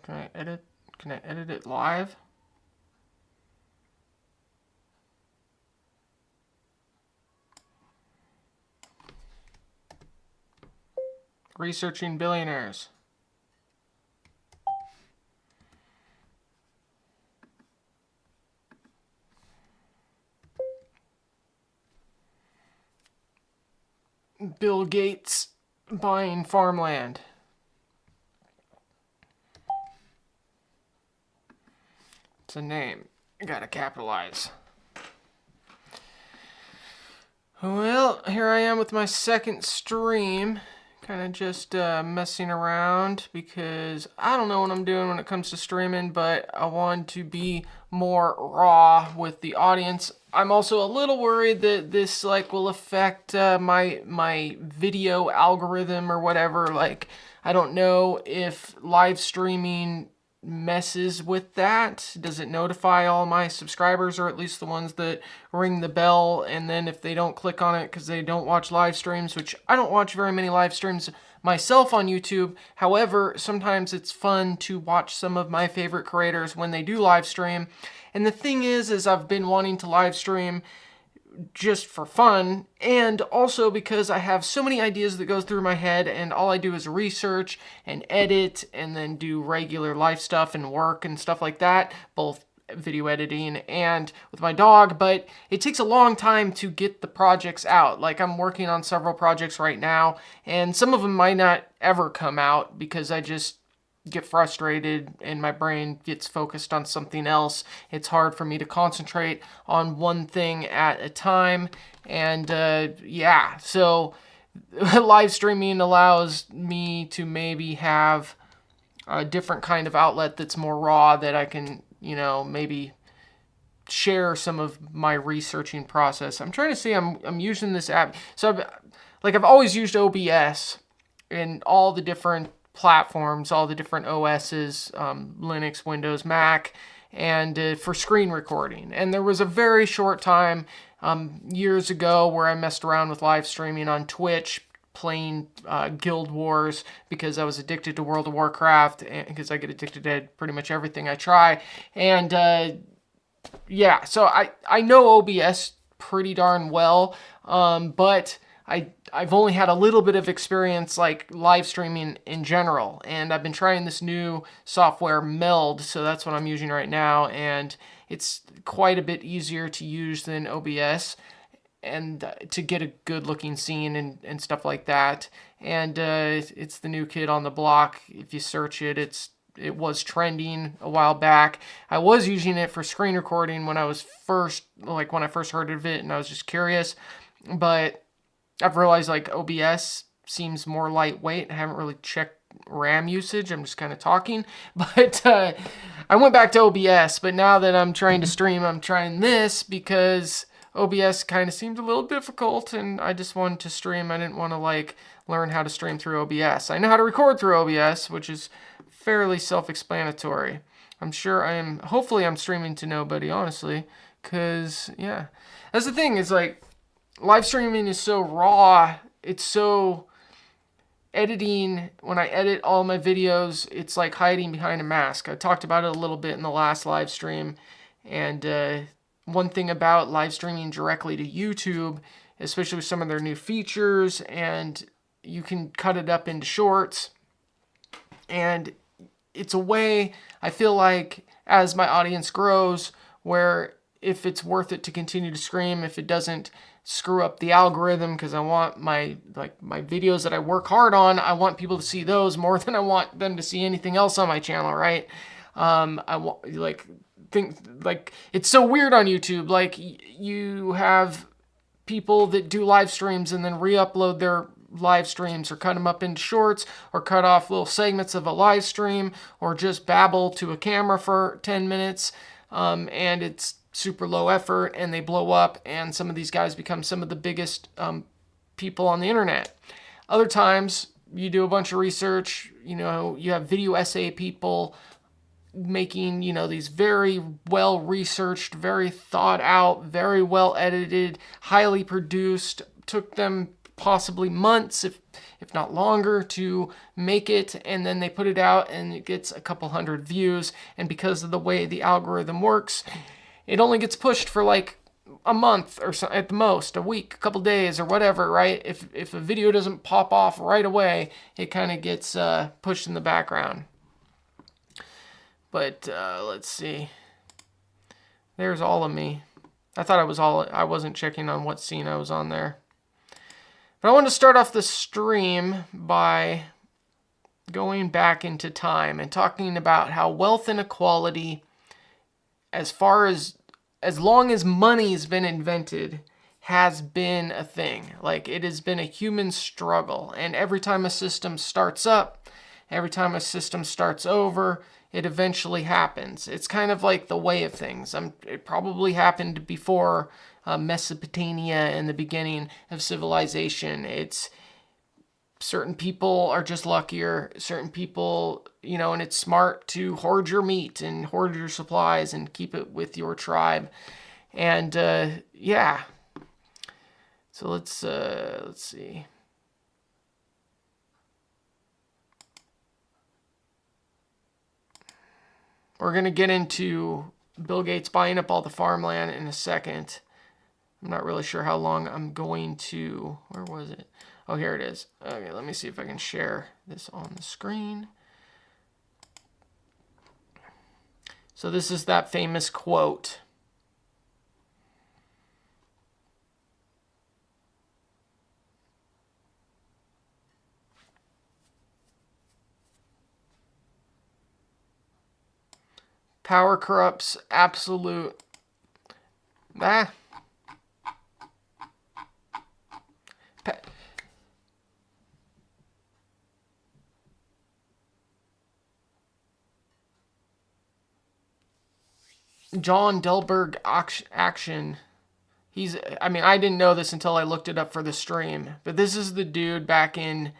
Can I edit? Can I edit it live? Researching billionaires. Bill Gates buying farmland. It's a name. I gotta capitalize. Well, here I am with my second stream. Kind of just messing around because I don't know what I'm doing when it comes to streaming, but I want to be more raw with the audience. I'm also a little worried that this will affect my video algorithm or whatever. I don't know if live streaming messes with that. Does it notify all my subscribers, or at least the ones that ring the bell, and then if they don't click on it because they don't watch live streams, which I don't watch very many live streams myself on YouTube. However, sometimes it's fun to watch some of my favorite creators when they do live stream. And the thing is I've been wanting to live stream just for fun, and also because I have so many ideas that go through my head, and all I do is research and edit and then do regular life stuff and work and stuff like that, both video editing and with my dog. But it takes a long time to get the projects out. I'm working on several projects right now, and some of them might not ever come out because I just get frustrated and my brain gets focused on something else. It's hard for me to concentrate on one thing at a time. And yeah, so live streaming allows me to maybe have a different kind of outlet that's more raw, that I can, maybe share some of my researching process. I'm trying to see, I'm using this app. So I've always used OBS in all the different platforms, all the different OSs, Linux, Windows, Mac, and for screen recording. And there was a very short time years ago where I messed around with live streaming on Twitch, playing Guild Wars, because I was addicted to World of Warcraft, and because I get addicted to pretty much everything I try. And yeah, so I know OBS pretty darn well, but I've only had a little bit of experience live streaming in general, and I've been trying this new software, Meld, so that's what I'm using right now, and it's quite a bit easier to use than OBS, and to get a good looking scene and stuff like that. And it's the new kid on the block. If you search it, it was trending a while back. I was using it for screen recording when I first heard of it, and I was just curious, but I've realized OBS seems more lightweight. I haven't really checked RAM usage. I'm just kind of talking. But I went back to OBS, but now that I'm trying to stream, I'm trying this because OBS kind of seemed a little difficult, and I just wanted to stream. I didn't want to learn how to stream through OBS. I know how to record through OBS, which is fairly self-explanatory. Hopefully I'm streaming to nobody, honestly, because, yeah. That's the thing, is live streaming is so raw. It's so editing. When I edit all my videos, it's like hiding behind a mask. I talked about it a little bit in the last live stream. And one thing about live streaming directly to YouTube, especially with some of their new features, and you can cut it up into shorts. And it's a way, I feel like, as my audience grows, where if it's worth it to continue to stream, if it doesn't screw up the algorithm, because I want my videos that I work hard on, I want people to see those more than I want them to see anything else on my channel, right? I want it's so weird on YouTube. You have people that do live streams and then re-upload their live streams, or cut them up into shorts, or cut off little segments of a live stream, or just babble to a camera for 10 minutes, and it's super low effort, and they blow up, and some of these guys become some of the biggest people on the internet. Other times, you do a bunch of research, you have video essay people making, these very well researched, very thought out, very well edited, highly produced, took them possibly months, if not longer, to make it, and then they put it out and it gets a couple hundred views, and because of the way the algorithm works, it only gets pushed for like a month or so, at the most, a week, a couple days or whatever, right? If a video doesn't pop off right away, it kind of gets pushed in the background. But let's see. There's all of me. I thought I wasn't checking on what scene I was on there. But I want to start off the stream by going back into time and talking about how wealth inequality, as long as money's been invented, has been a thing. Like, it has been a human struggle. And every time a system starts up, every time a system starts over, it eventually happens. It's kind of like the way of things. It probably happened before Mesopotamia in the beginning of civilization. It's certain people are just luckier. Certain people, and it's smart to hoard your meat and hoard your supplies and keep it with your tribe. And yeah. So let's see. We're going to get into Bill Gates buying up all the farmland in a second. I'm not really sure how long I'm going to... Where was it? Oh, here it is. Okay, let me see if I can share this on the screen. So this is that famous quote. Power corrupts absolute... John Delberg action. I didn't know this until I looked it up for the stream, but this is the dude back in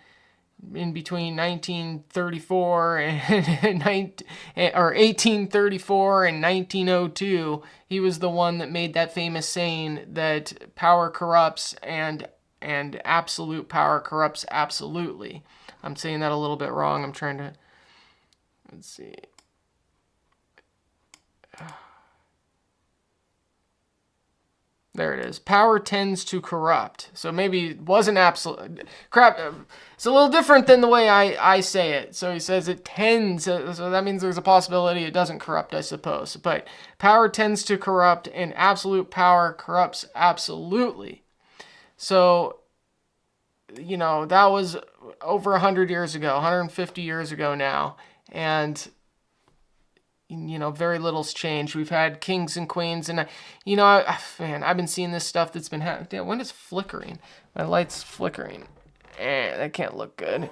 between 1934 and 1834 and 1902. He was the one that made that famous saying that power corrupts and absolute power corrupts absolutely. I'm saying that a little bit wrong. I'm trying to... Let's see. There it is. Power tends to corrupt. So maybe it wasn't absolute. Crap. It's a little different than the way I say it. So he says it tends. So that means there's a possibility it doesn't corrupt, I suppose. But power tends to corrupt and absolute power corrupts absolutely. So, that was over 100 years ago, 150 years ago now. And... very little's changed. We've had kings and queens, and I've been seeing this stuff that's been happening. When is flickering? My light's flickering. That can't look good.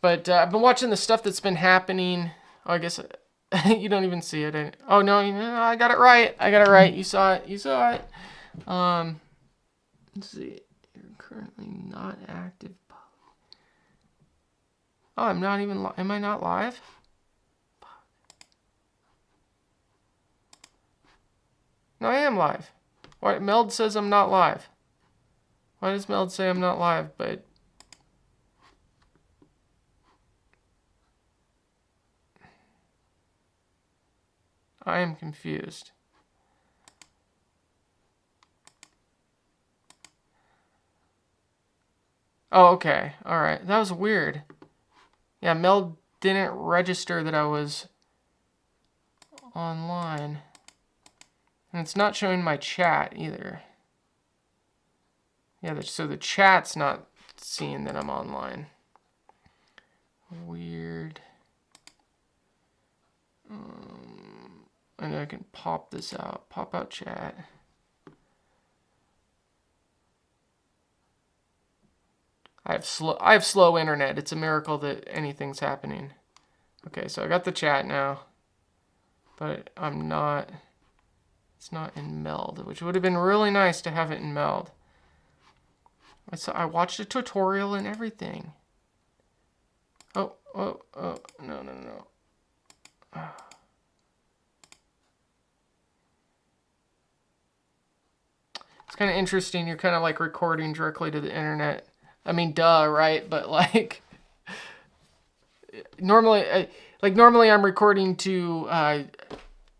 But I've been watching the stuff that's been happening. Oh, I guess you don't even see it. Oh no, I got it right. You saw it. Let's see. You're currently not active. Oh, I'm not even. Am I not live? No, I am live. Why, Meld says I'm not live. Why does Meld say I'm not live? But I am confused. Oh, okay. All right. That was weird. Yeah, Meld didn't register that I was online. And it's not showing my chat either. Yeah, so the chat's not seeing that I'm online. Weird. And I can pop this out. Pop out chat. I have slow internet. It's a miracle that anything's happening. Okay, so I got the chat now. But I'm not... It's not in Meld, which would have been really nice to have it in Meld. I watched a tutorial and everything. Oh, no. It's kind of interesting. You're kind of like recording directly to the internet. I mean, duh, right? But like normally, normally I'm recording to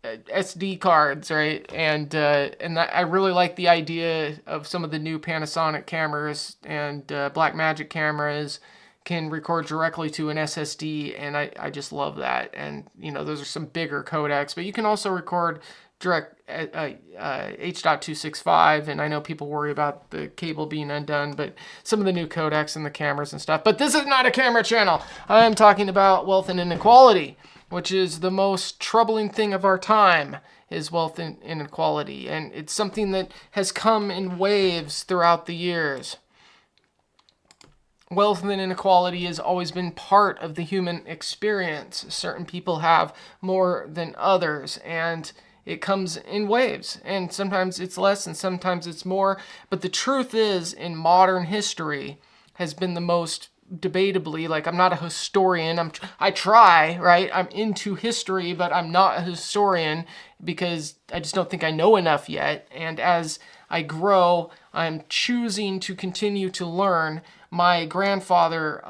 SD cards, right? And I really like the idea of some of the new Panasonic cameras and Blackmagic cameras can record directly to an SSD, and I just love that. And those are some bigger codecs, but you can also record direct H.265, and I know people worry about the cable being undone, but some of the new codecs and the cameras and stuff. But this is not a camera channel. I am talking about wealth and inequality, which is the most troubling thing of our time, is wealth and inequality. And it's something that has come in waves throughout the years. Wealth and inequality has always been part of the human experience. Certain people have more than others, and it comes in waves. And sometimes it's less and sometimes it's more. But the truth is, in modern history, has been the most debatably, like, I'm not a historian. I try, right? I'm into history, but I'm not a historian because I just don't think I know enough yet. And as I grow, I'm choosing to continue to learn. My grandfather,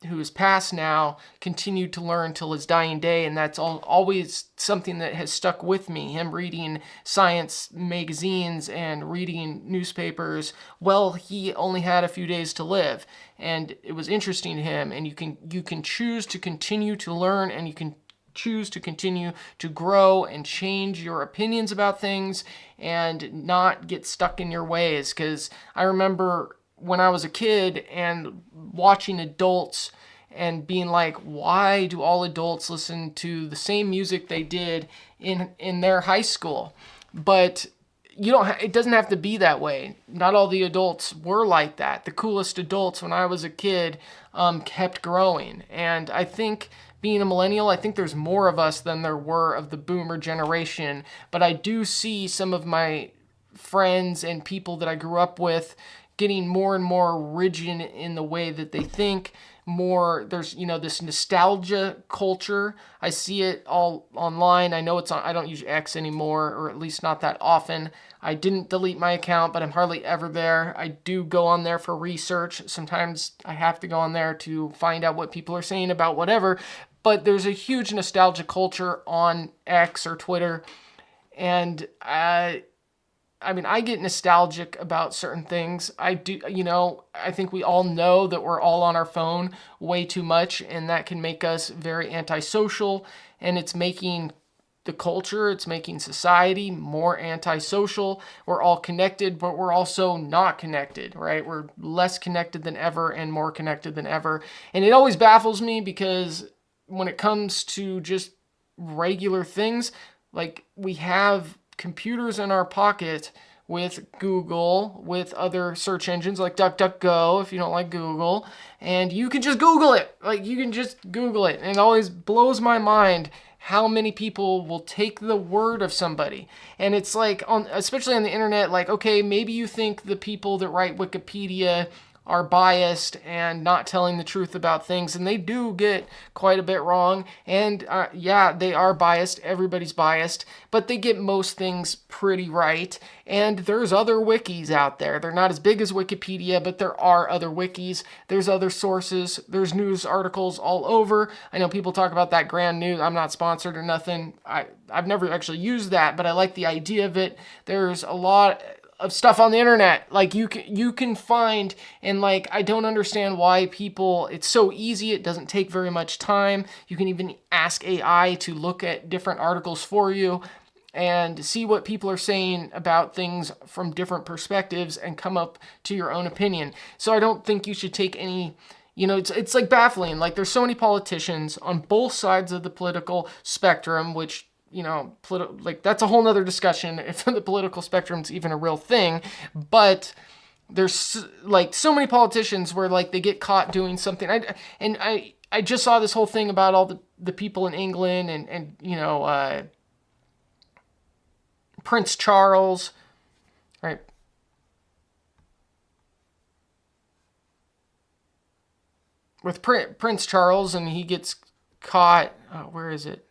who is passed now, continued to learn till his dying day, and that's always something that has stuck with me. Him reading science magazines and reading newspapers. Well, he only had a few days to live, and it was interesting to him. And you can choose to continue to learn, and you can choose to continue to grow and change your opinions about things and not get stuck in your ways. Because I remember when I was a kid and watching adults and being like, why do all adults listen to the same music they did in their high school? But it doesn't have to be that way. Not all the adults were like that. The coolest adults when I was a kid kept growing. And I think being a millennial, I think there's more of us than there were of the boomer generation. But I do see some of my friends and people that I grew up with getting more and more rigid in the way that they think. There's this nostalgia culture. I see it all online. I know I don't use X anymore, or at least not that often. I didn't delete my account, but I'm hardly ever there. I do go on there for research. Sometimes I have to go on there to find out what people are saying about whatever. But there's a huge nostalgia culture on X or Twitter. And I get nostalgic about certain things. I do, I think we all know that we're all on our phone way too much, and that can make us very antisocial, and it's making the culture, it's making society more antisocial. We're all connected, but we're also not connected, right? We're less connected than ever and more connected than ever. And it always baffles me because when it comes to just regular things, like we have computers in our pocket with Google, with other search engines like DuckDuckGo, if you don't like Google, and you can just Google it. And it always blows my mind how many people will take the word of somebody. And it's like, especially on the internet, like, okay, maybe you think the people that write Wikipedia are biased and not telling the truth about things, and they do get quite a bit wrong, and they are biased, everybody's biased, but they get most things pretty right. And there's other wikis out there. They're not as big as Wikipedia, but there are other wikis, there's other sources, there's news articles all over. I know people talk about that Grand News. I'm not sponsored or nothing. I've never actually used that, but I like the idea of it. There's a lot of stuff on the internet, like you can find, and like, I don't understand why people, it's so easy, it doesn't take very much time. You can even ask AI to look at different articles for you and see what people are saying about things from different perspectives and come up to your own opinion. So I don't think you should take any, it's like baffling. Like, there's so many politicians on both sides of the political spectrum, which that's a whole nother discussion if the political spectrum's even a real thing. But there's like so many politicians where like they get caught doing something. I just saw this whole thing about all the people in England and Prince Charles, right? With Prince Charles, and he gets caught. Where is it?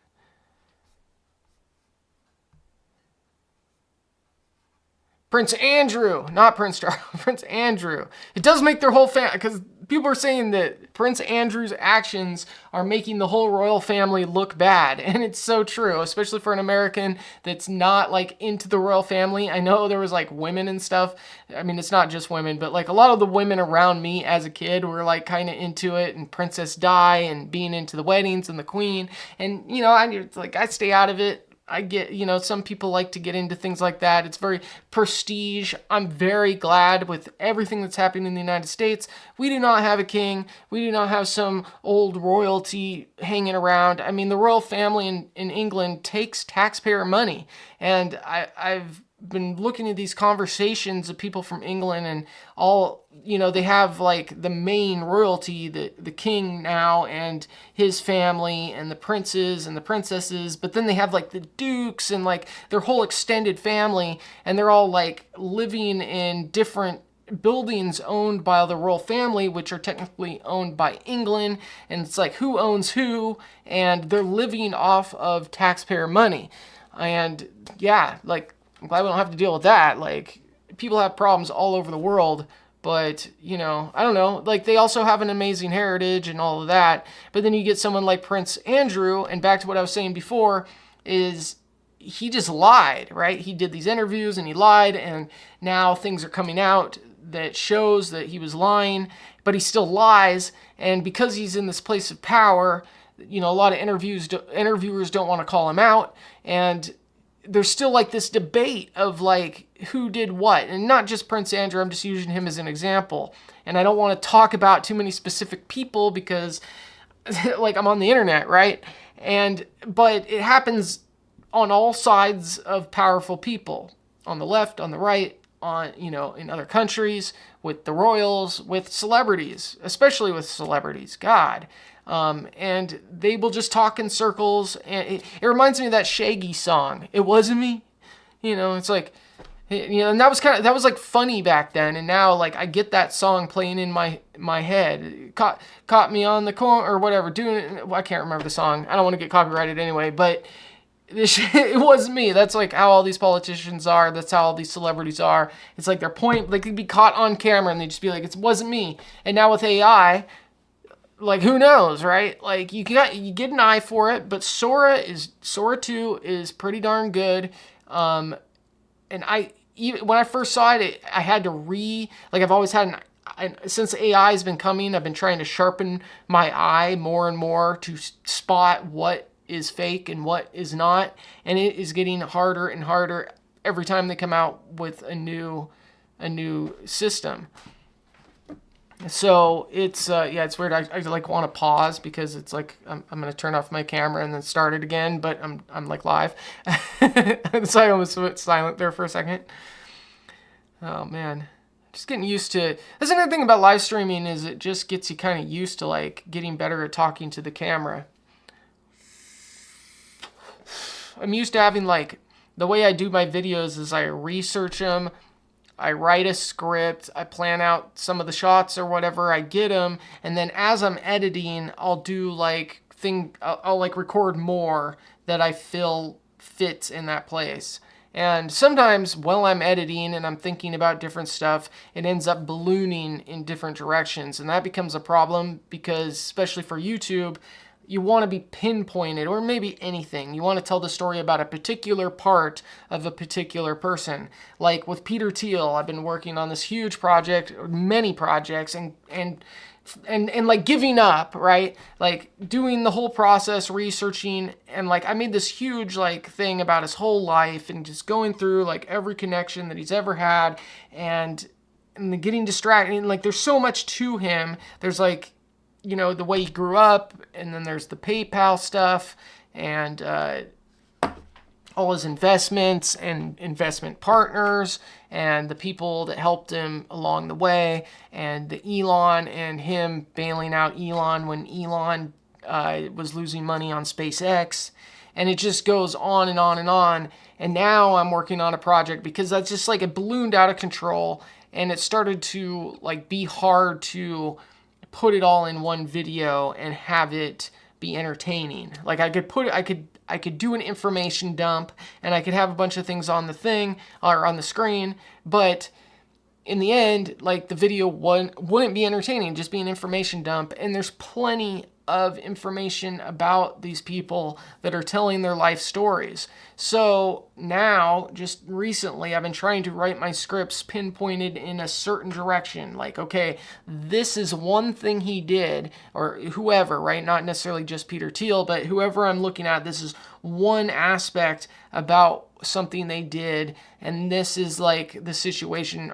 Prince Andrew, not Prince Charles, Prince Andrew. It does make their whole family, because people are saying that Prince Andrew's actions are making the whole royal family look bad. And it's so true, especially for an American that's not like into the royal family. I know there was like women and stuff. I mean, it's not just women, but like a lot of the women around me as a kid were like kind of into it, and Princess Di and being into the weddings and the Queen. And, you know, I stay out of it. I get, you know, some people like to get into things like that. It's very prestige. I'm very glad with everything that's happening in the United States. We do not have a king. We do not have some old royalty hanging around. I mean, the royal family in England takes taxpayer money. And I've been looking at these conversations of people from England, and all, you know, they have like the main royalty, the king now and his family and the princes and the princesses, but then they have like the dukes and like their whole extended family, and they're all like living in different buildings owned by the royal family, which are technically owned by England, and it's like who owns who, and they're living off of taxpayer money. And yeah, like, I'm glad we don't have to deal with that. Like, people have problems all over the world, but, you know, I don't know. Like, they also have an amazing heritage and all of that. But then you get someone like Prince Andrew, and back to what I was saying before, is he just lied, right? He did these interviews and he lied, and now things are coming out that shows that he was lying, but he still lies. And because he's in this place of power, you know, a lot of interviewers don't want to call him out, and there's still like this debate of like who did what, and not just Prince Andrew. I'm just using him as an example, and I don't want to talk about too many specific people because like I'm on the internet, right? But it happens on all sides of powerful people, on the left, on the right, on, you know, in other countries, with the royals, with celebrities, especially with celebrities. God. And they will just talk in circles, and it reminds me of that Shaggy song. It wasn't me, you know. It's like, you know, and that was like funny back then, and now like I get that song playing in my head. Caught me on the corner or whatever doing it. Well, I can't remember the song. I don't want to get copyrighted anyway, but it wasn't me. That's like how all these politicians are. That's how all these celebrities are. It's like they could be caught on camera and they just be like, it wasn't me. And now with AI, like, who knows, right? Like, you get an eye for it, but Sora 2 is pretty darn good. And when I first saw it, I had to I've always had since AI has been coming, I've been trying to sharpen my eye more and more to spot what is fake and what is not. And it is getting harder and harder every time they come out with a new system. So it's it's weird. I like want to pause because it's like I'm gonna turn off my camera and then start it again, but I'm like live, so I almost went silent there for a second. Oh man, just getting used to. That's another thing about live streaming, is it just gets you kind of used to like getting better at talking to the camera. I'm used to having like the way I do my videos is I research them. I write a script, I plan out some of the shots or whatever, I get them, and then as I'm editing, I'll do I'll like record more that I feel fits in that place. And sometimes while I'm editing and I'm thinking about different stuff, it ends up ballooning in different directions, and that becomes a problem because, especially for YouTube, you want to be pinpointed, or maybe anything. You want to tell the story about a particular part of a particular person. Like with Peter Thiel, I've been working on this huge project, many projects, and like giving up, right? Like doing the whole process, researching, and like I made this huge like thing about his whole life and just going through like every connection that he's ever had, and getting distracted. And like there's so much to him. There's like, you know, the way he grew up, and then there's the PayPal stuff, and all his investments and investment partners, and the people that helped him along the way, and the Elon, and him bailing out Elon when Elon was losing money on SpaceX, and it just goes on and on and on. And now I'm working on a project because that's just like it ballooned out of control, and it started to like be hard to put it all in one video and have it be entertaining. Like I could do an information dump, and I could have a bunch of things on the thing or on the screen, but in the end, like the video wouldn't be entertaining, just be an information dump. And there's plenty of information about these people that are telling their life stories. So now, just recently, I've been trying to write my scripts pinpointed in a certain direction. Like, okay, this is one thing he did, or whoever, right? Not necessarily just Peter Thiel, but whoever I'm looking at, this is one aspect about something they did, and this is like the situation,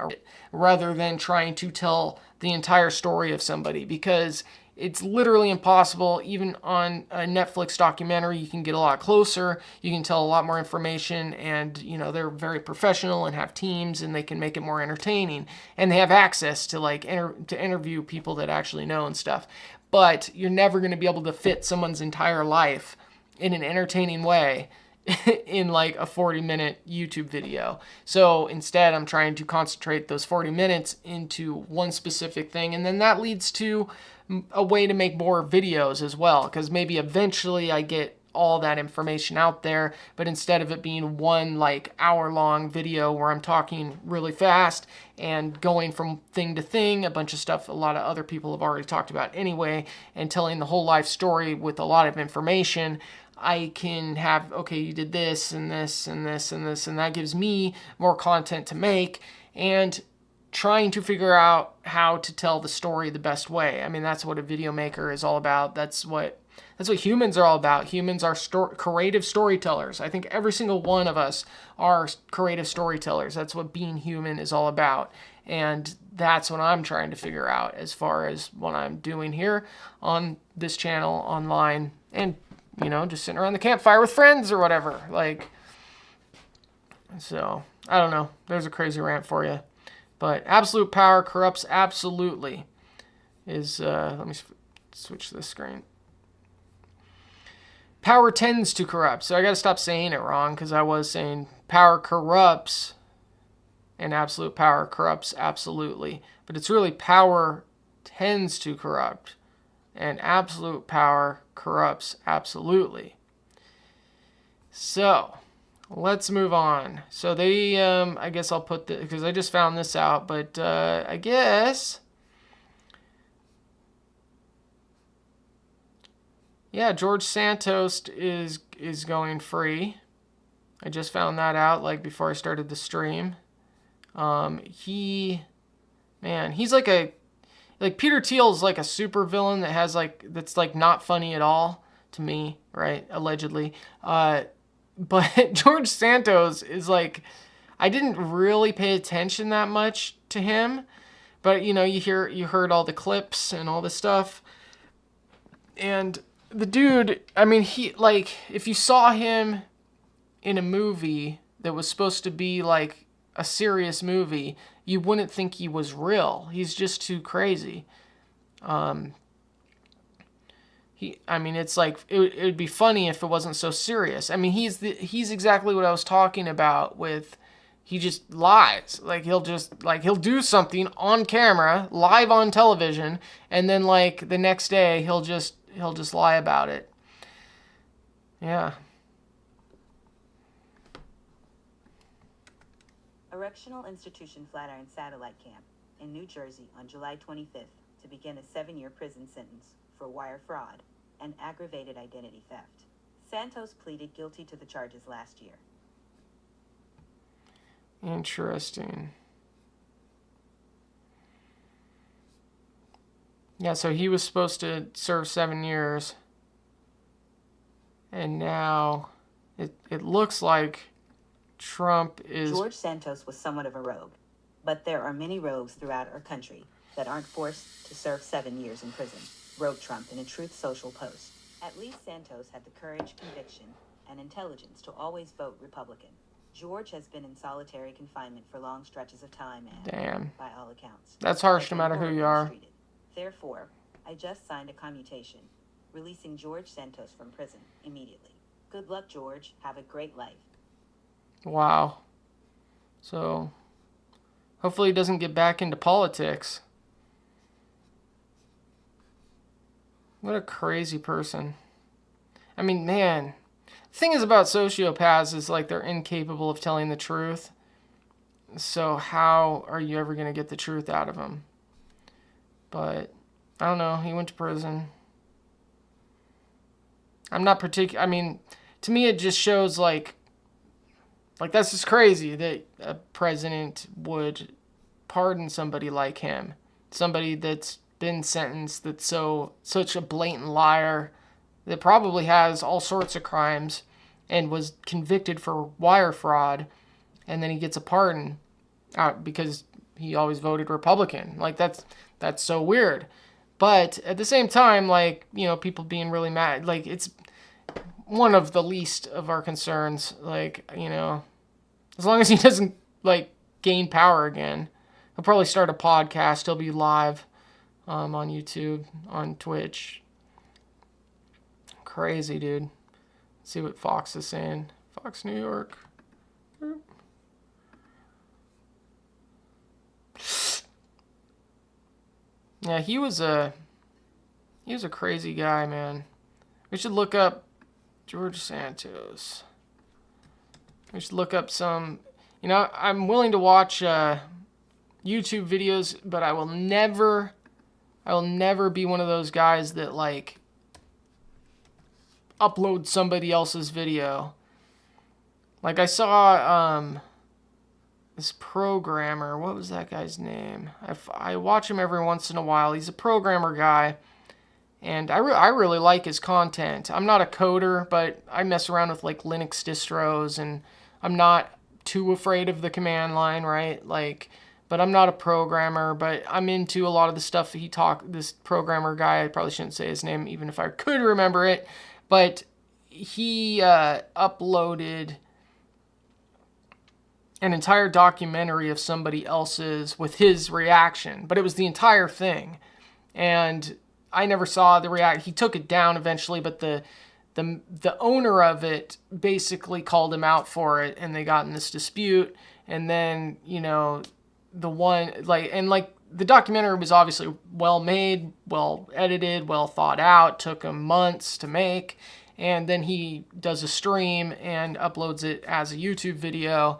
rather than trying to tell the entire story of somebody, because it's literally impossible. Even on a Netflix documentary, you can get a lot closer, you can tell a lot more information, and they're very professional and have teams, and they can make it more entertaining, and they have access to like to interview people that actually know and stuff. But you're never going to be able to fit someone's entire life in an entertaining way in like a 40-minute YouTube video. So instead, I'm trying to concentrate those 40 minutes into one specific thing, and then that leads to a way to make more videos as well, because maybe eventually I get all that information out there, but instead of it being one like hour-long video where I'm talking really fast and going from thing to thing, a bunch of stuff a lot of other people have already talked about anyway, and telling the whole life story with a lot of information, I can have, okay, you did this and this and this and this, and that gives me more content to make, and trying to figure out how to tell the story the best way. I mean, that's what a video maker is all about. That's what humans are all about. Humans are creative storytellers. I think every single one of us are creative storytellers. That's what being human is all about. And that's what I'm trying to figure out as far as what I'm doing here on this channel, online, and just sitting around the campfire with friends or whatever. Like, so, I don't know. There's a crazy rant for you. But absolute power corrupts absolutely is, let me switch this screen. Power tends to corrupt. So I got to stop saying it wrong, because I was saying power corrupts and absolute power corrupts absolutely. But it's really power tends to corrupt and absolute power corrupts absolutely. So let's move on. So they, I guess I'll put the, because I just found this out, but I guess, yeah, George Santos is going free. I just found that out like before I started the stream. He's like Peter Thiel is like a super villain that has like, that's like not funny at all to me, right? Allegedly. But George Santos is like, I didn't really pay attention that much to him, but you heard all the clips and all this stuff. And the dude, I mean, if you saw him in a movie that was supposed to be like a serious movie, you wouldn't think he was real. He's just too crazy. It's like, it would be funny if it wasn't so serious. I mean, he's exactly what I was talking about with, he just lies. Like, he'll do something on camera, live on television, and then like the next day he'll just lie about it. Yeah. Correctional Institution Flatiron Satellite Camp in New Jersey on July 25th to begin a 7-year prison sentence for wire fraud and aggravated identity theft. Santos pleaded guilty to the charges last year. Interesting. Yeah, so he was supposed to serve 7 years, and now it looks like Trump is... George Santos was somewhat of a rogue, but there are many rogues throughout our country that aren't forced to serve 7 years in prison, wrote Trump in a Truth Social post. At least Santos had the courage, conviction, and intelligence to always vote Republican. George has been in solitary confinement for long stretches of time and, damn, by all accounts, that's harsh no matter who you are. Mistreated. Therefore, I just signed a commutation, releasing George Santos from prison immediately. Good luck, George. Have a great life. Wow. So, hopefully he doesn't get back into politics. What a crazy person. I mean, man, the thing is about sociopaths is like they're incapable of telling the truth. So how are you ever going to get the truth out of them? But I don't know. He went to prison. I'm not particular. I mean, to me, it just shows like that's just crazy that a president would pardon somebody like him, somebody that's been sentenced, that's such a blatant liar, that probably has all sorts of crimes, and was convicted for wire fraud, and then he gets a pardon because he always voted Republican. Like that's so weird. But at the same time, like, you know, people being really mad, like, it's one of the least of our concerns. Like, you know, as long as he doesn't like gain power again, he'll probably start a podcast. He'll be live on YouTube, on Twitch. Crazy, dude. Let's see what Fox is saying. Fox New York. Yeah, he was a crazy guy, man. We should look up George Santos. We should look up some. You know, I'm willing to watch YouTube videos, but I will never be one of those guys that like upload somebody else's video. Like I saw this programmer. What was that guy's name? I watch him every once in a while. He's a programmer guy, and I really like his content. I'm not a coder, but I mess around with like Linux distros, and I'm not too afraid of the command line, right? Like, but I'm not a programmer, but I'm into a lot of the stuff this programmer guy, I probably shouldn't say his name even if I could remember it, but he uploaded an entire documentary of somebody else's with his reaction, but it was the entire thing. And I never saw the react. He took it down eventually, but the owner of it basically called him out for it, and they got in this dispute. And then, you know, the documentary was obviously well made, well edited, well thought out, took him months to make. And then he does a stream and uploads it as a YouTube video,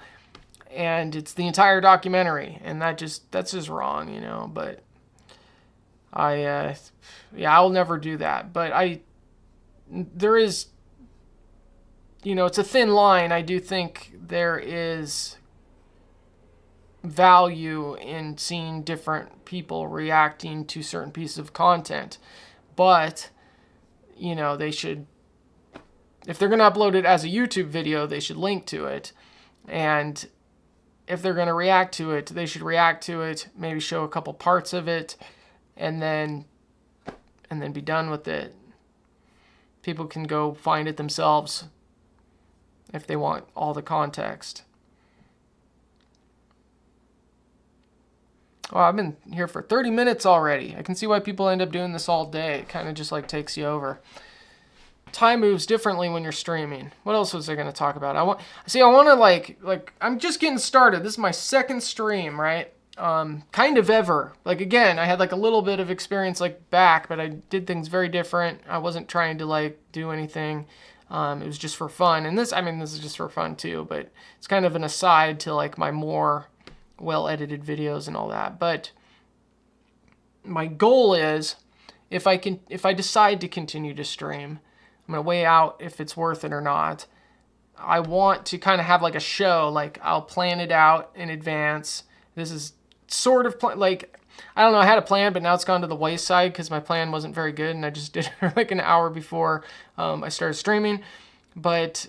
and it's the entire documentary, and that's just wrong, you know. But I'll never do that. But there is, you know, it's a thin line. I do think there is value in seeing different people reacting to certain pieces of content, but, you know, they should, if they're going to upload it as a YouTube video, they should link to it. And if they're going to react to it, they should react to it, maybe show a couple parts of it, and then be done with it. People can go find it themselves if they want all the context. Well, I've been here for 30 minutes already. I can see why people end up doing this all day. It kind of just like takes you over. Time moves differently when you're streaming. What else was I going to talk about? I want to like I'm just getting started. This is my second stream, right? Kind of ever. Like, again, I had like a little bit of experience like back, but I did things very different. I wasn't trying to like do anything. It was just for fun. And this is just for fun too, but it's kind of an aside to like my more well edited videos and all that. But my goal is, if I decide to continue to stream, I'm going to weigh out if it's worth it or not. I want to kind of have like a show, like I'll plan it out in advance. This is sort of like, I don't know, I had a plan, but now it's gone to the wayside because my plan wasn't very good, and I just did it like an hour before I started streaming. But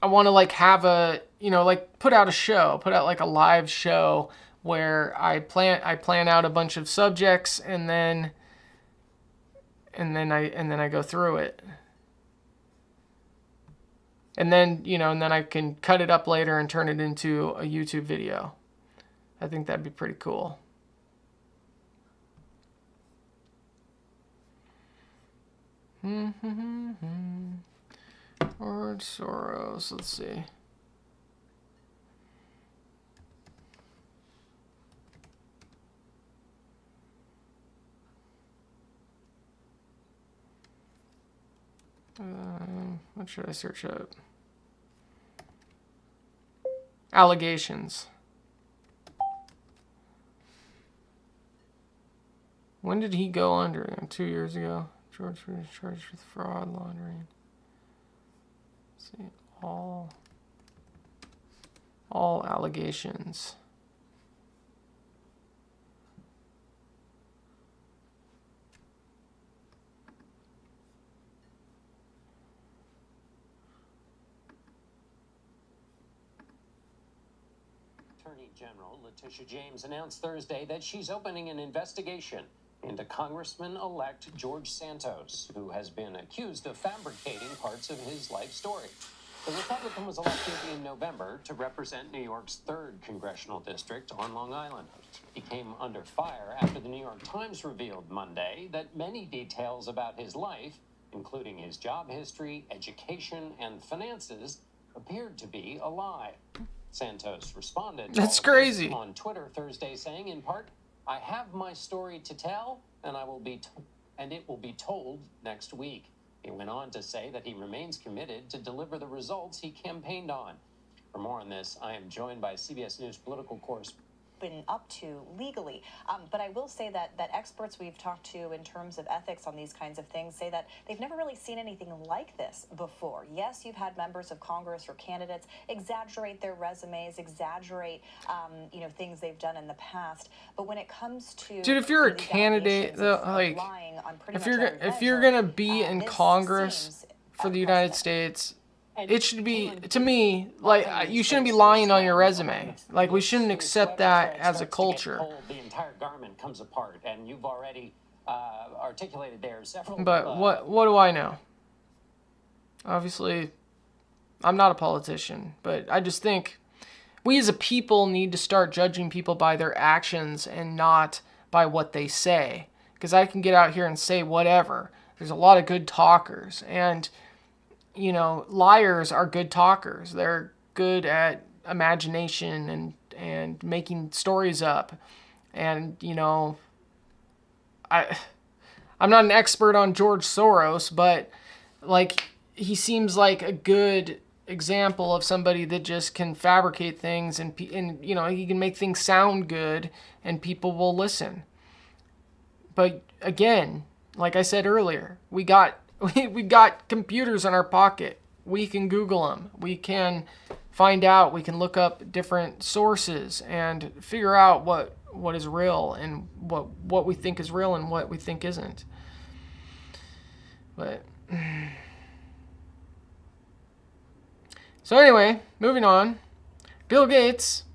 I want to like have a, you know, like put out like a live show where I plan out a bunch of subjects, and then I go through it. And then, you know, and then I can cut it up later and turn it into a YouTube video. I think that'd be pretty cool. George Soros, let's see. What should I search up? Allegations. When did he go under? 2 years ago. George was charged with fraud, laundering. Let's see, all allegations. Attorney General Letitia James announced Thursday that she's opening an investigation into Congressman-elect George Santos, who has been accused of fabricating parts of his life story. The Republican was elected in November to represent New York's 3rd congressional district on Long Island. He came under fire after the New York Times revealed Monday that many details about his life, including his job history, education, and finances, appeared to be a lie. Santos responded to That's all of this crazy. on Twitter Thursday, saying, in part, "I have my story to tell, and it will be told next week." He went on to say that he remains committed to deliver the results he campaigned on. For more on this, I am joined by CBS News political correspondent. Been up to legally. But I will say that experts we've talked to in terms of ethics on these kinds of things say that they've never really seen anything like this before. Yes, you've had members of Congress or candidates exaggerate their resumes, exaggerate, things they've done in the past. But when it comes to Dude, if you're a candidate, though, like, if you're gonna be in Congress for the United States, it should be, to me, like, you shouldn't be lying on your resume. Like, we shouldn't accept that as a culture. The entire garment comes apart, and you've already articulated there several. But what do I know? Obviously, I'm not a politician, but I just think we as a people need to start judging people by their actions and not by what they say. Because I can get out here and say whatever. There's a lot of good talkers, and liars are good talkers. They're good at imagination and making stories up. And, I'm not an expert on George Soros, but, like, he seems like a good example of somebody that just can fabricate things and he can make things sound good and people will listen. But, again, like I said earlier, we got computers in our pocket. We can Google them. We can find out. We can look up different sources and figure out what is real and what we think is real and what we think isn't. But so anyway, moving on. Bill Gates,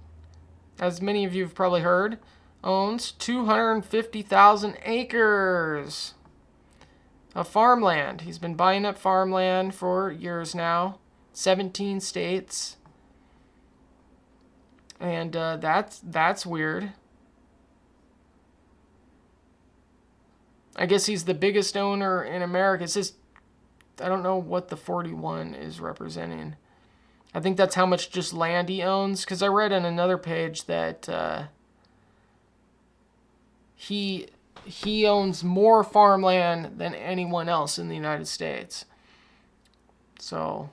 as many of you have probably heard, owns 250,000 acres of farmland. He's been buying up farmland for years now, 17 states. And that's weird. I guess he's the biggest owner in America. It's just, I don't know what the 41 is representing. I think that's how much just land he owns. Because I read on another page that he owns more farmland than anyone else in the United States. So,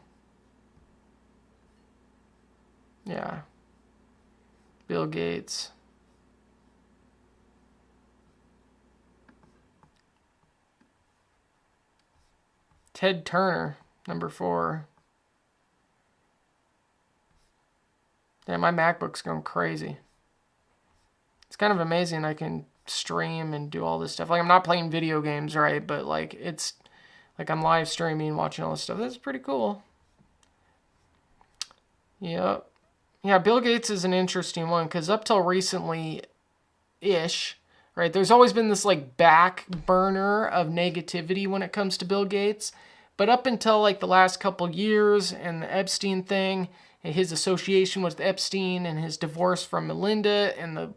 yeah. Bill Gates. Ted Turner, number 4. Damn, my MacBook's going crazy. It's kind of amazing I can stream and do all this stuff. Like, I'm not playing video games, right? But, like, it's like I'm live streaming, watching all this stuff. That's pretty cool. Yep. Yeah, Bill Gates is an interesting one because up till recently-ish, right, there's always been this, like, back burner of negativity when it comes to Bill Gates. But up until, like, the last couple years and the Epstein thing, and his association with Epstein and his divorce from Melinda and the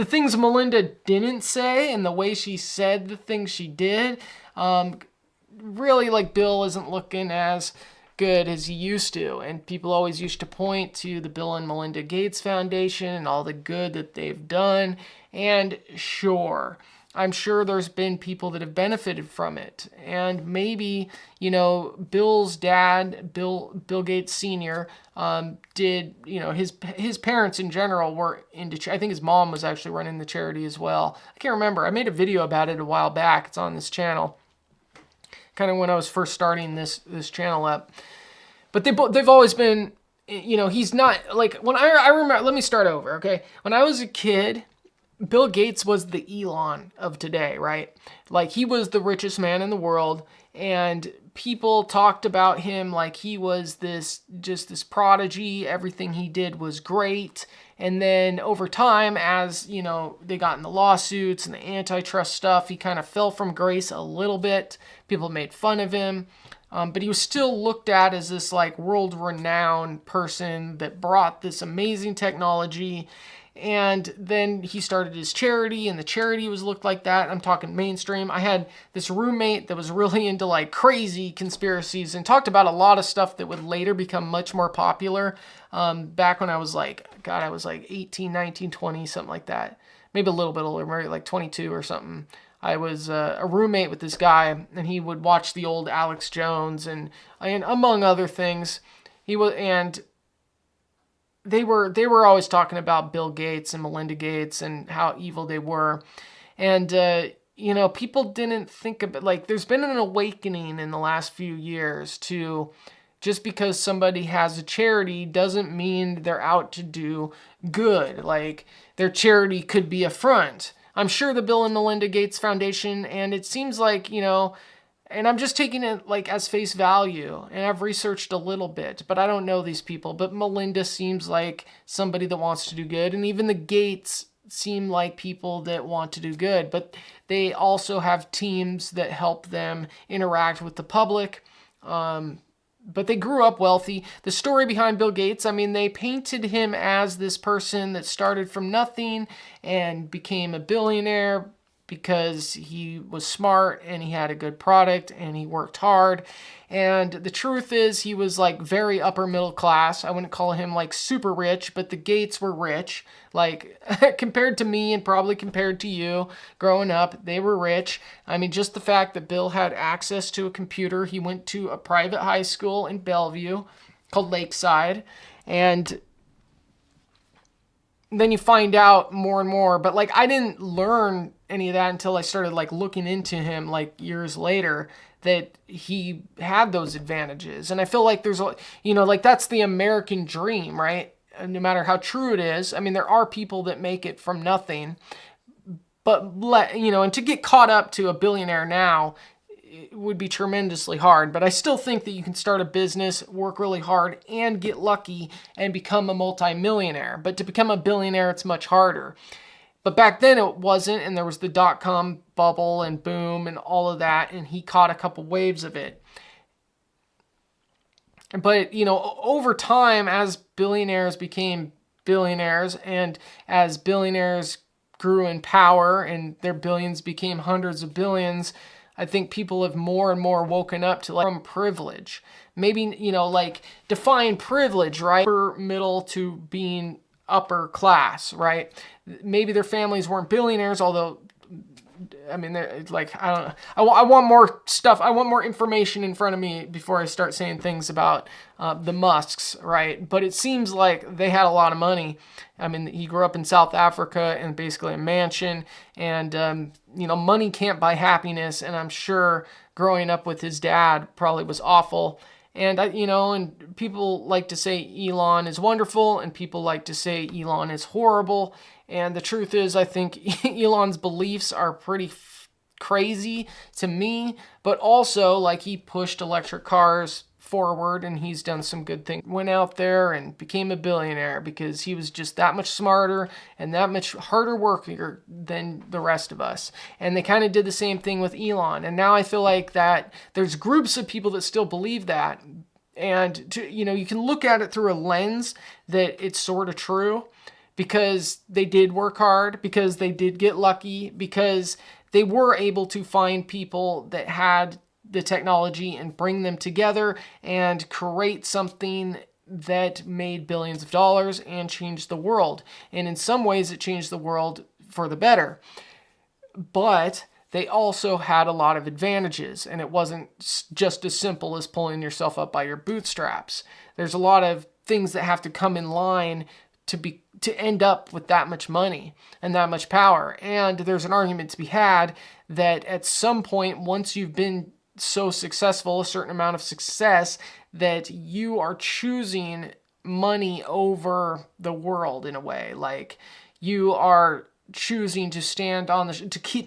things Melinda didn't say and the way she said the things she did, really, like, Bill isn't looking as good as he used to. And people always used to point to the Bill and Melinda Gates Foundation and all the good that they've done. And sure, I'm sure there's been people that have benefited from it. And maybe, you know, Bill's dad, Bill Gates Sr., did, you know, his parents in general were into, I think his mom was actually running the charity as well. I can't remember. I made a video about it a while back. It's on this channel. Kind of when I was first starting this channel up. But they've always been, you know, he's not, like, when I remember, let me start over, okay? When I was a kid, Bill Gates was the Elon of today, right? Like, he was the richest man in the world, and people talked about him like he was this prodigy. Everything he did was great. And then over time, as, you know, they got in the lawsuits and the antitrust stuff, he kind of fell from grace a little bit. People made fun of him. But he was still looked at as this like world-renowned person that brought this amazing technology. And then he started his charity, and the charity was looked like that. I'm talking mainstream. I had this roommate that was really into like crazy conspiracies and talked about a lot of stuff that would later become much more popular. Back when I was like, God, I was like 18, 19, 20, something like that. Maybe a little bit older, maybe like 22 or something. I was a roommate with this guy, and he would watch the old Alex Jones and among other things. They were always talking about Bill Gates and Melinda Gates and how evil they were. And, you know, people didn't think of it. Like, there's been an awakening in the last few years to just because somebody has a charity doesn't mean they're out to do good. Like, their charity could be a front. I'm sure the Bill and Melinda Gates Foundation, and it seems like, you know, and I'm just taking it like as face value, and I've researched a little bit, but I don't know these people. But Melinda seems like somebody that wants to do good, and even the Gates seem like people that want to do good, but they also have teams that help them interact with the public. But they grew up wealthy. The story behind Bill Gates, I mean, they painted him as this person that started from nothing and became a billionaire because he was smart and he had a good product and he worked hard. And the truth is, he was like very upper middle class. I wouldn't call him like super rich, but the Gates were rich. Like compared to me and probably compared to you growing up, they were rich. I mean, just the fact that Bill had access to a computer. He went to a private high school in Bellevue called Lakeside. And then you find out more and more. But like, I didn't learn any of that until I started like looking into him like years later, that he had those advantages. And I feel like there's, you know, like that's the American dream, right? No matter how true it is. I mean, there are people that make it from nothing, but you know, and to get caught up to a billionaire now, it would be tremendously hard. But I still think that you can start a business, work really hard, and get lucky and become a multimillionaire. But to become a billionaire, it's much harder. But back then it wasn't, and there was the dot-com bubble and boom and all of that, and he caught a couple waves of it. But, you know, over time, as billionaires became billionaires, and as billionaires grew in power and their billions became hundreds of billions, I think people have more and more woken up to like from privilege. Maybe, you know, like define privilege, right? Upper middle to being upper class, right? Maybe their families weren't billionaires, although, I mean, they're like, I don't know. I want more stuff. I want more information in front of me before I start saying things about the Musks, right? But it seems like they had a lot of money. I mean, he grew up in South Africa in basically a mansion, and, you know, money can't buy happiness. And I'm sure growing up with his dad probably was awful. And, you know, and people like to say Elon is wonderful, and people like to say Elon is horrible. And the truth is, I think Elon's beliefs are pretty crazy to me, but also, like, he pushed electric cars forward, and he's done some good things. Went out there and became a billionaire because he was just that much smarter and that much harder worker than the rest of us. And they kind of did the same thing with Elon. And now I feel like that there's groups of people that still believe that. And, you know, you can look at it through a lens that it's sort of true, because they did work hard, because they did get lucky, because they were able to find people that had the technology and bring them together and create something that made billions of dollars and changed the world. And in some ways, it changed the world for the better. but they also had a lot of advantages, and it wasn't just as simple as pulling yourself up by your bootstraps. There's a lot of things that have to come in line to end up with that much money and that much power. And there's an argument to be had that at some point, once you've been so successful, a certain amount of success, that you are choosing money over the world in a way. Like, you are choosing to stand on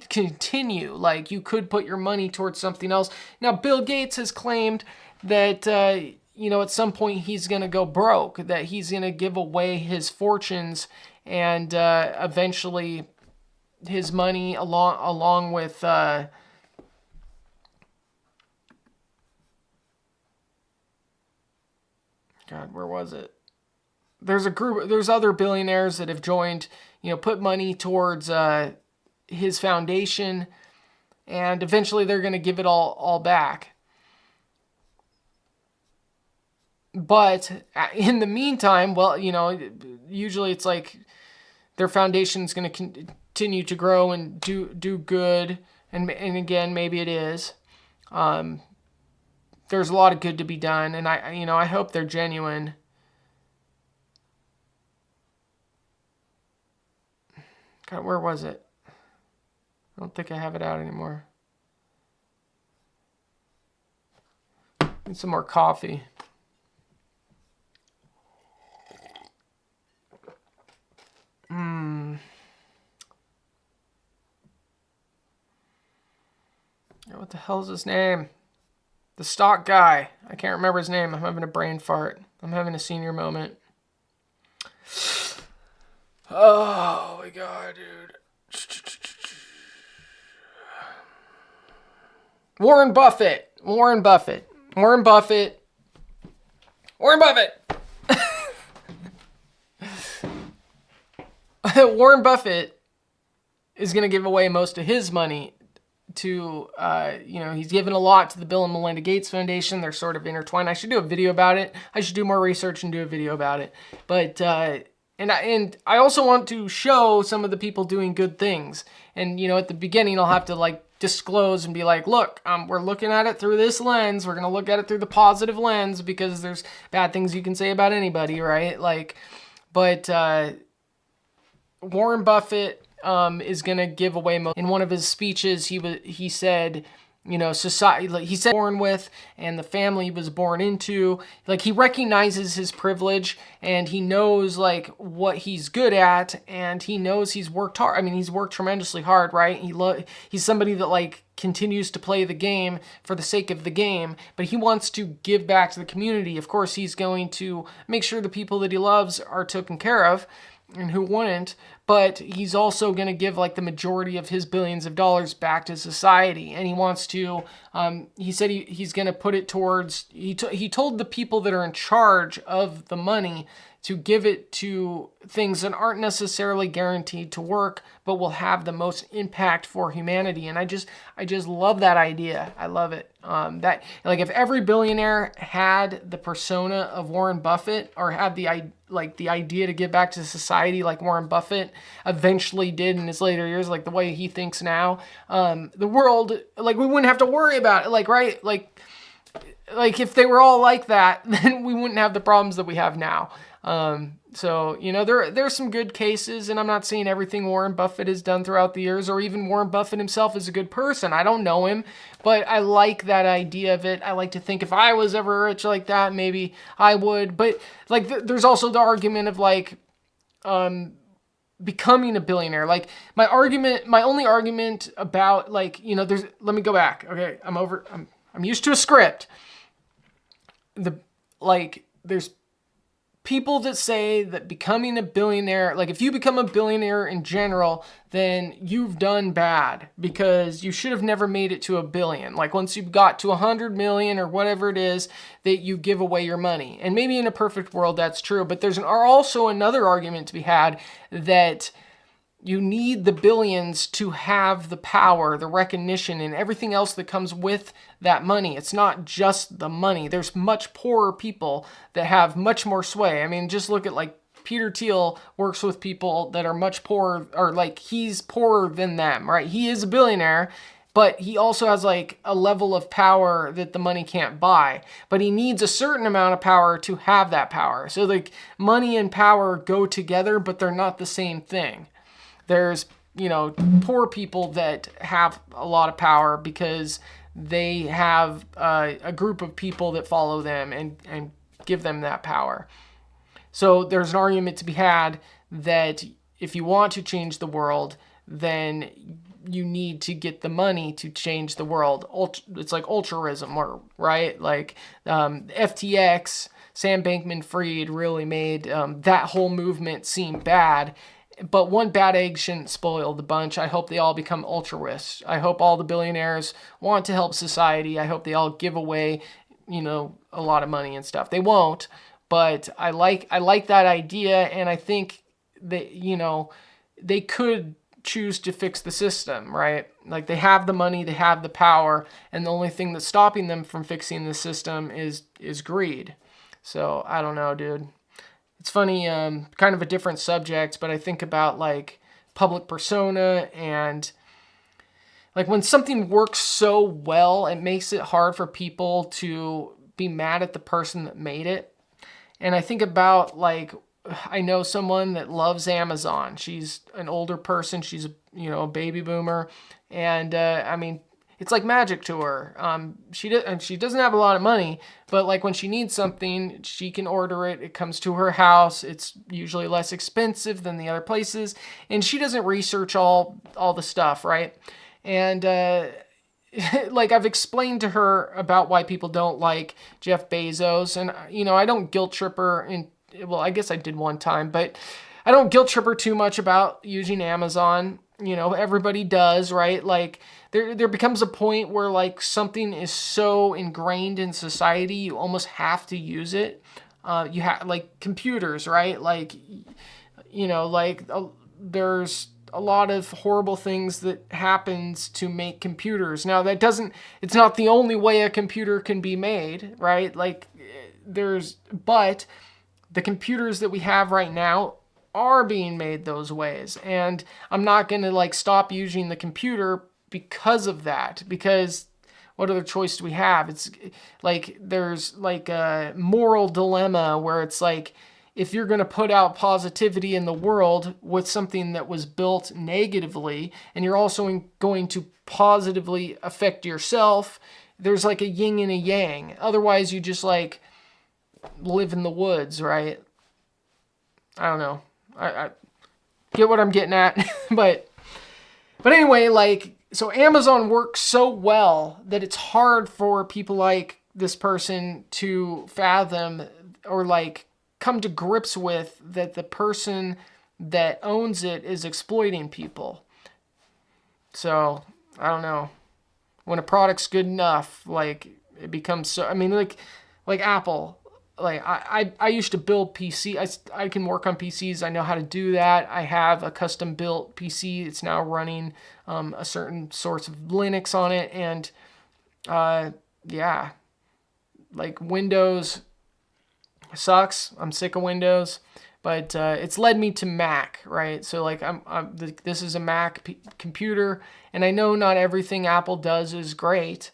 continue. Like, you could put your money towards something else. Now, Bill Gates has claimed that, at some point he's going to go broke, that he's going to give away his fortunes and eventually his money along with God, where was it? There's other billionaires that have joined, put money towards his foundation, and eventually they're going to give it all back. But in the meantime, well, usually it's like their foundation is going to continue to grow and do good. And again, maybe it is. There's a lot of good to be done. And I hope they're genuine. God, where was it? I don't think I have it out anymore. Need some more coffee. What the hell is his name? The stock guy. I can't remember his name. I'm having a brain fart. I'm having a senior moment. Oh my God, dude. Warren Buffett. Warren Buffett. Warren Buffett is going to give away most of his money to, he's given a lot to the Bill and Melinda Gates Foundation. They're sort of intertwined. I should do a video about it. I should do more research and do a video about it. But, and I also want to show some of the people doing good things. And, at the beginning, I'll have to disclose and be like, look, we're looking at it through this lens. We're going to look at it through the positive lens, because there's bad things you can say about anybody, right? But Warren Buffett is going to give away in one of his speeches. He said, society, he said, born with, and the family he was born into. He recognizes his privilege, and he knows what he's good at, and he knows he's worked hard. I mean, he's worked tremendously hard, right? He's somebody that continues to play the game for the sake of the game, but he wants to give back to the community. Of course, he's going to make sure the people that he loves are taken care of, and who wouldn't, but he's also going to give the majority of his billions of dollars back to society. And he wants to, he said he's going to put it towards, he told the people that are in charge of the money to give it to things that aren't necessarily guaranteed to work, but will have the most impact for humanity. And I just love that idea. I love it. If every billionaire had the persona of Warren Buffett, or had the idea to give back to society like Warren Buffett eventually did in his later years, the way he thinks now, the world, we wouldn't have to worry about it, right? If they were all like that, then we wouldn't have the problems that we have now. There's some good cases, and I'm not saying everything Warren Buffett has done throughout the years, or even Warren Buffett himself is a good person. I don't know him, but I like that idea of it. I like to think if I was ever rich like that, maybe I would. But there's also the argument of becoming a billionaire. My only argument about let me go back. Okay, I'm used to a script. There's people that say that becoming a billionaire, if you become a billionaire in general, then you've done bad, because you should have never made it to $1 billion. Once you've got to 100 million or whatever it is, that you give away your money. And maybe in a perfect world that's true, but there's also another argument to be had that you need the billions to have the power, the recognition, and everything else that comes with that money. It's not just the money. There's much poorer people that have much more sway. I mean, just look at Peter Thiel works with people that are much poorer, or like he's poorer than them, right? He is a billionaire, but he also has like a level of power that the money can't buy. But he needs a certain amount of power to have that power. So like money and power go together, but they're not the same thing. There's, poor people that have a lot of power because they have a group of people that follow them and give them that power. So there's an argument to be had that if you want to change the world, then you need to get the money to change the world. It's like altruism, right? Like FTX, Sam Bankman-Fried really made that whole movement seem bad. But one bad egg shouldn't spoil the bunch. I hope they all become altruists. I hope all the billionaires want to help society. I hope they all give away, a lot of money and stuff. They won't, but I like that idea, and I think that, they could choose to fix the system, right? Like they have the money, they have the power, and the only thing that's stopping them from fixing the system is greed. So I don't know, dude. It's funny, kind of a different subject, but I think about like public persona, and like when something works so well, it makes it hard for people to be mad at the person that made it. And I think about like, I know someone that loves Amazon. She's an older person. She's a baby boomer, and I mean, it's like magic to her. She doesn't have a lot of money, but like when she needs something, she can order it. It comes to her house. It's usually less expensive than the other places, and she doesn't research all the stuff, right? And like I've explained to her about why people don't like Jeff Bezos, and I don't guilt trip her. Well, I guess I did one time, but I don't guilt trip her too much about using Amazon. Everybody does, right? Like there becomes a point where like something is so ingrained in society, you almost have to use it. You have like computers, right? Like, there's a lot of horrible things that happens to make computers. Now it's not the only way a computer can be made, right? Like but the computers that we have right now are being made those ways. And I'm not going to like stop using the computer because of that, because what other choice do we have? It's like, there's like a moral dilemma where it's like, if you're going to put out positivity in the world with something that was built negatively, and you're also going to positively affect yourself, there's like a yin and a yang. Otherwise you just like live in the woods, right? I don't know. I get what I'm getting at, but anyway, like, so Amazon works so well that it's hard for people like this person to fathom or like come to grips with that the person that owns it is exploiting people. So I don't know. When a product's good enough, like it becomes so. I mean, like Apple. Like I used to build PC. I can work on PCs. I know how to do that. I have a custom built PC. It's now running a certain source of Linux on it, and yeah, like Windows sucks. I'm sick of Windows, but it's led me to Mac, right? So like this is a Mac computer, and I know not everything Apple does is great.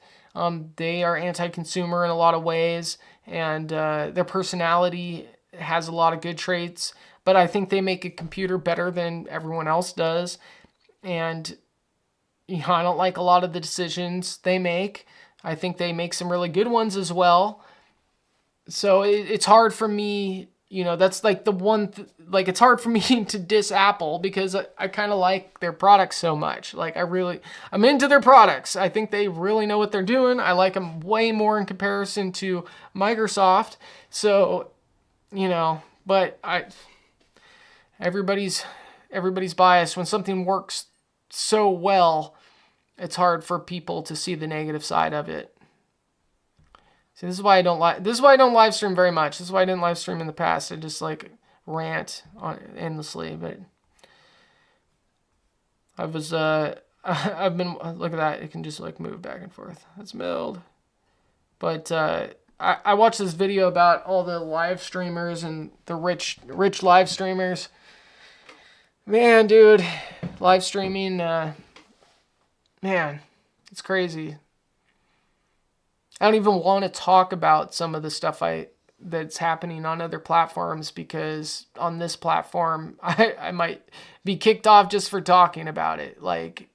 They are anti-consumer in a lot of ways, and their personality has a lot of good traits, but I think they make a computer better than everyone else does. And I don't like a lot of the decisions they make. I think they make some really good ones as well. So it's hard for me, that's like the one, like it's hard for me to diss Apple because I kind of like their products so much. Like I'm into their products. I think they really know what they're doing. I like them way more in comparison to Microsoft. So, but everybody's biased. When something works so well, it's hard for people to see the negative side of it. See, this is why I don't live stream very much. This is why I didn't live stream in the past. I just like rant on endlessly, but I've been, look at that. It can just like move back and forth. That's milled. But I watched this video about all the live streamers and the rich live streamers. Man, dude, live streaming, man, it's crazy. I don't even want to talk about some of the stuff that's happening on other platforms, because on this platform I might be kicked off just for talking about it. Like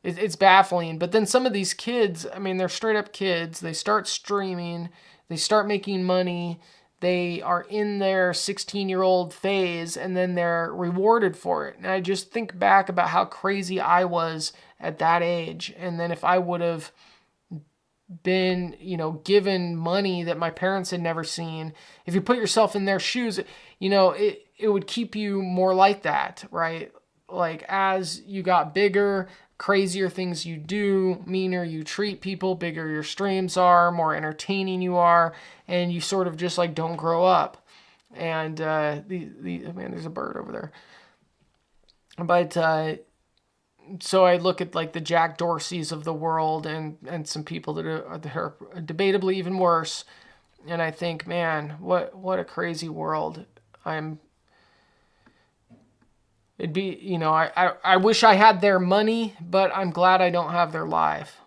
it's baffling. But then some of these kids, I mean, they're straight up kids. They start streaming, they start making money, they are in their 16-year-old phase, and then they're rewarded for it. And I just think back about how crazy I was at that age, and then if I would have been, given money that my parents had never seen, if you put yourself in their shoes, it would keep you more like that, right? Like, as you got bigger, crazier things you do, meaner you treat people, bigger your streams are, more entertaining you are, and you sort of just like don't grow up. And man, there's a bird over there. But so I look at like the Jack Dorseys of the world and some people that are debatably even worse, and I think, man, what a crazy world. It'd be, I wish I had their money, but I'm glad I don't have their life.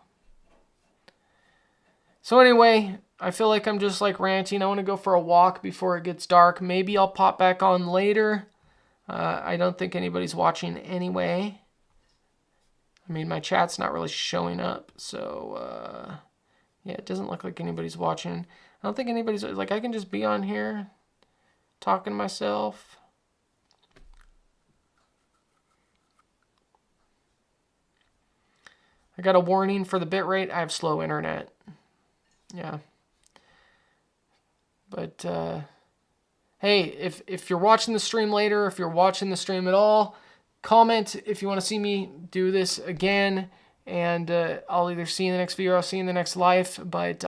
So anyway, I feel like I'm just like ranting. I want to go for a walk before it gets dark. Maybe I'll pop back on later. I don't think anybody's watching anyway. I mean, my chat's not really showing up, so yeah, it doesn't look like anybody's watching. I don't think anybody's, like, I can just be on here talking to myself. I got a warning for the bitrate. I have slow internet. Yeah. But hey, if you're watching the stream later, if you're watching the stream at all, comment if you want to see me do this again, and I'll either see you in the next video or I'll see you in the next life. But